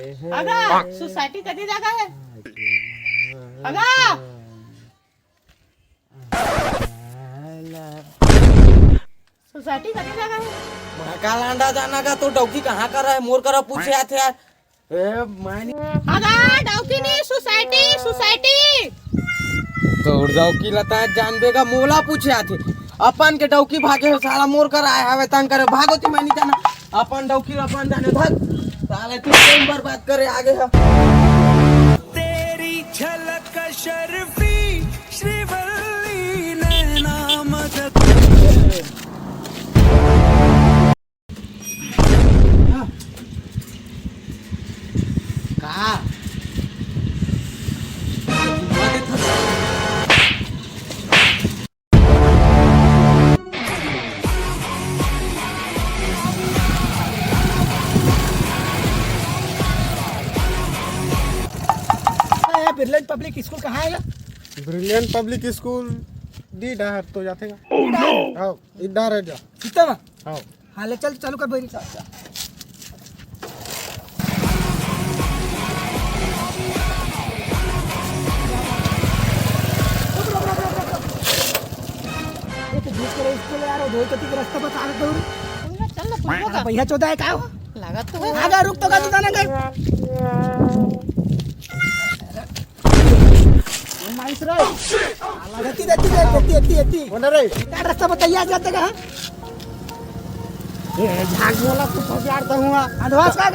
अगं सोसायटी कधी जागा आहे अगं सोसाइटी कभी जागा है महाकाल अंडा जाना का तो डौकी कहाँ कर रहा है मोर करा पूछे आते यार अगर डौकी नहीं सोसाइटी सोसाइटी दौड़ डौकी लता जानबे का मोला पूछे आते अपन के डौकी भागे हो साला मोर कर आया हवे तंग करे भागोती मैं नहीं जाना अपन डौकी अपन जाने भाग साले तू टाइम बर्बाद करे आगे है तेरी झलक शर्फी श्रीवल्ली नैना मदद का ब्रिलियंट पब्लिक स्कूल कहाँ है? ब्रिलियंट पब्लिक स्कूल दी डहर तो जाते आओ इधर है जा सीता ना आओ हाँ ले चल चालू कर बेरी स्कूल यार दो कति रास्ता बता दो चल ना भैया चौदह है का लागत तो है आगे रुक तो का तू जाना गए माइस रे देती देती देती देती देती कौन रे क्या रास्ता बताइए जाते कहाँ ये झाग बोला तो फसार तो हुआ अधवास का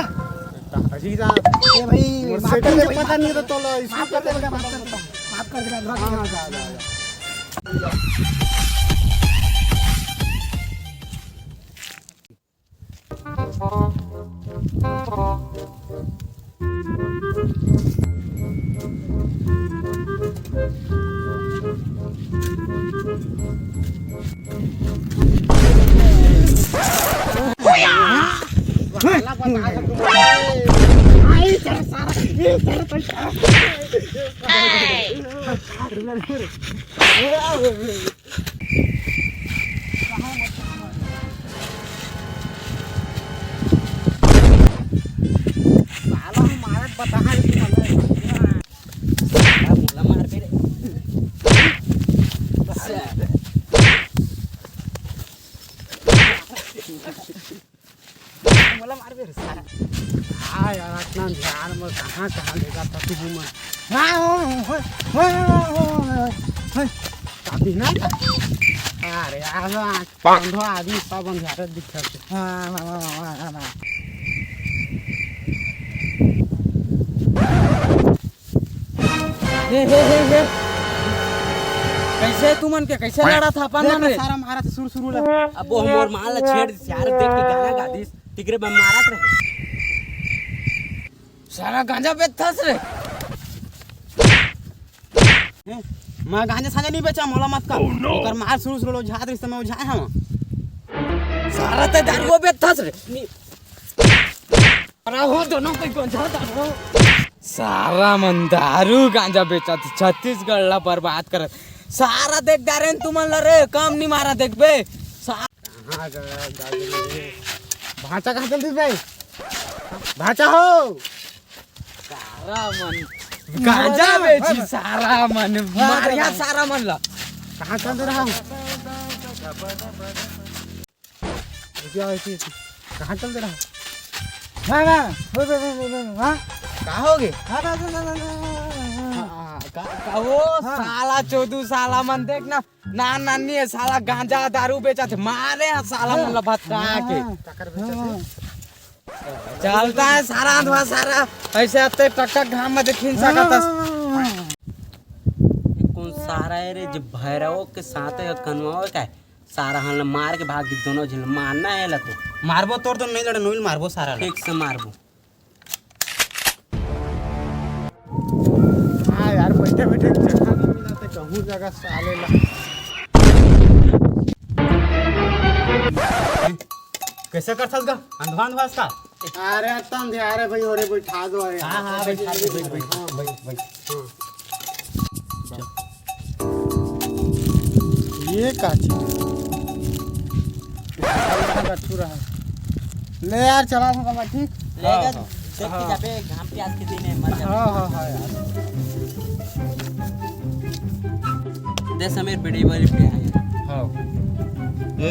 अजी जा ये भाई सेटल में पता नहीं तो लो माफ कर दे माफ कर दे हां जा जा मला मार बे सारा हां यार इतना ध्यान में कहां ले जाता तू घूम हां काफी ना अरे यार बंधो आदमी सब अंधारे दिखते हां हे कैसे तुमन के कैसे लड़ा था अपन मन रे सारा मारा शुरू शुरू ला अब वो मोर मान ला छेड़ यार देख के गाना गा दिस तिकरे में मारत रहे सारा गांजा बेचथस रे मैं गांजा साजा नहीं बेचा मोला मत कर ओकर मार शुरू शुरू लो झात रिश्ते में उझाए हम सारा ते दारू बेचथस रे अरे हो दोनों कोई गांजा दारू सारा मन दारू गांजा बेचा छत्तीसगढ़ ला बर्बाद करत सारा देख दारेन तुमन रे काम नहीं मारा देख बे हां भाचा कहां चलती भाई भाचा हो सारा मन गांजा बेची सारा मन मारिया सारा मन ला कहां चल रहा हूं क्या है कहां चल रहा हां हां का होगे हां का वो साला चौदू साला मन देख ना नानी है साला गांजा दारू बेचा थे मारे हैं साला मन भटका के चलता है सारा अंधवा सारा ऐसे आते टकटक घाम में देखिन सकता कौन सारा है रे जब भैरव के साथ कनवाओ का सारा हल मार के भाग दोनों झिल मारना है लतो मारबो तोर तो नहीं लड़े नोइल मारबो सारा ठीक से मारबो हां यार बैठे बैठे जगह नहीं मिला तो कहूं जगह साले ला कैसे करथस गा अंधवान भास का अरे तन ध्यान भाई ओरे बैठा दो हां हां बैठा दे बैठ हां बैठ ये का चीज ले यार चला था ठीक लेगा देख के जाबे घाम प्यास के दिन है मर जाबे। हाँ यार। दे समीर बड़ी बड़ी पे आया। हाँ ए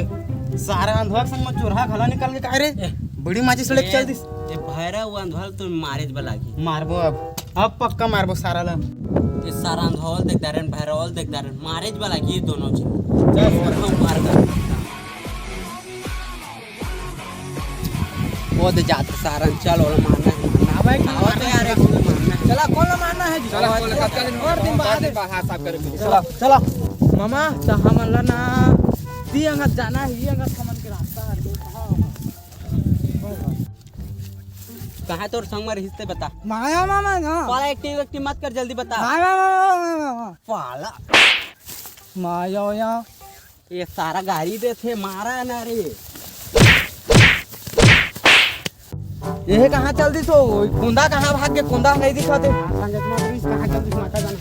सारा अंधवा संग में चोरहा घला निकाल के काहे रे बड़ी माची से लेके चल दिस। ये भैरा वो अंधवाल तो मारेज बला की मारबो अब पक्का मारबो सारा ला। ये सारा अंधवाल देख दारन भैरावल देख दारन मारेज बला की ये दोनों चीज चल मार कर वो दे जात सारा चल और मारना है ना भाई खावा तो यार मारना है। चला कौन मारना है जी चला और दिन बाद हाथ साफ करके चला चला मामा तो हमन ला ना दी अंगत जाना है ये अंगत हमन के रास्ता है कहाँ तोर संग में रिश्ते बता माया मामा ना पाला एक्टिव मत कर जल्दी बता पाला माया या ये सारा गाड़ी दे थे मारा है ना रे ये कहाँ चल दी तो कुंदा कहाँ भाग के कुंदा नहीं दिखाते संजय तुम्हारा इस कहां चल दिस माता जाना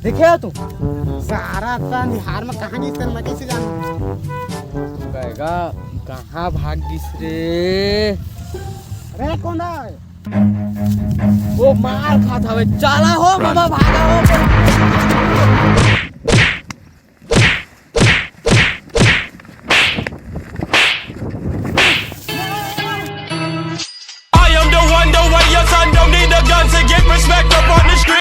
दिखे तू सारा का बिहार में कहां गई तेरे मजे से जान कहेगा कहाँ भाग दिस रे रे कोंदा वो मार खाता है चला हो मामा भागा हो